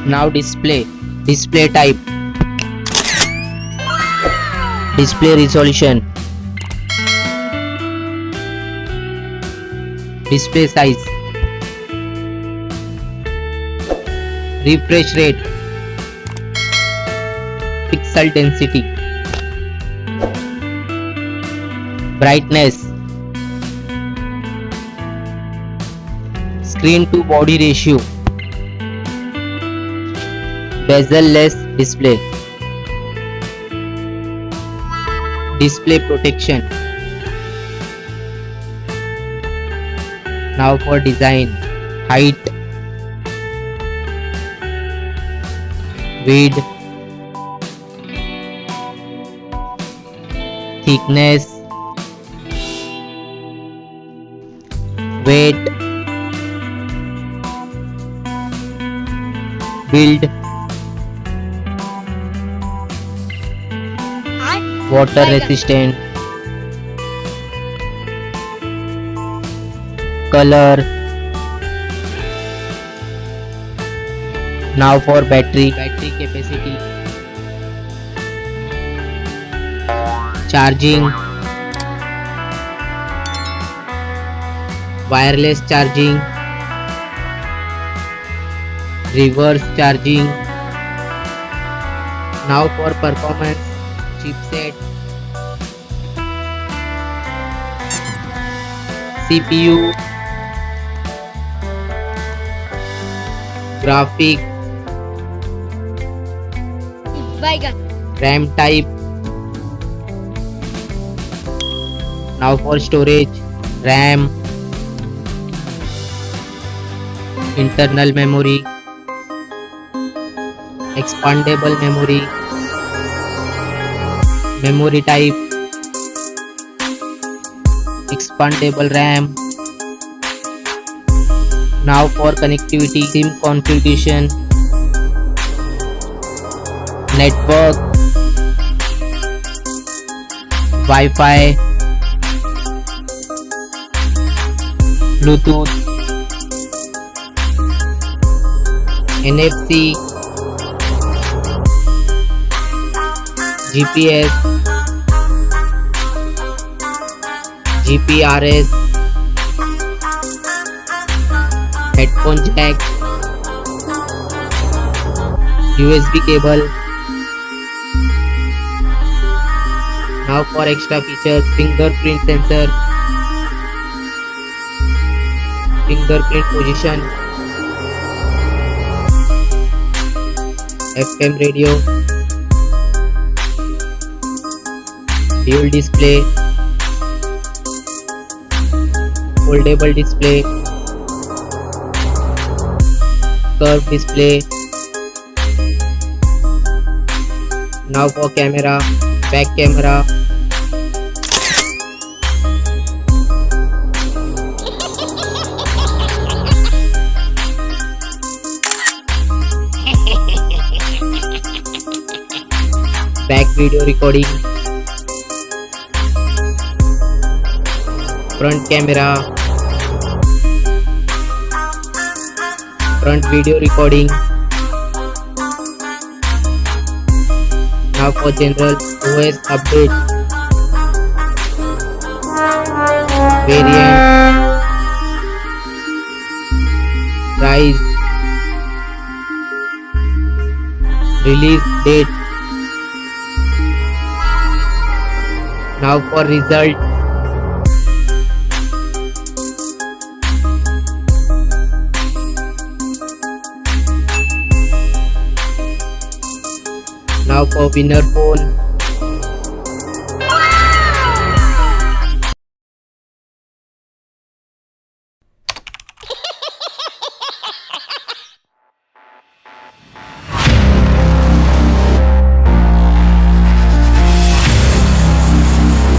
Now display type, display resolution, display size, refresh rate, pixel density, brightness, screen to body ratio, bezel-less display, display protection. Now for design, height, width, thickness, weight, build, water resistant, color. Now for battery capacity, charging, wireless charging, reverse charging. Now for performance, chipset, CPU, graphic, RAM type. Now for storage, RAM, internal memory, expandable memory, memory type, expandable RAM. Now for connectivity, SIM configuration, network, Wi-Fi, Bluetooth, NFC, GPS, GPRS, headphone jack, USB cable. Now for extra features, fingerprint sensor, fingerprint position, FM radio, dual display, foldable display, curved display. Now for camera, back camera, back video recording, front camera, front video recording. Now for general OS update, variant, price, release date. Now for result, now for winner phone,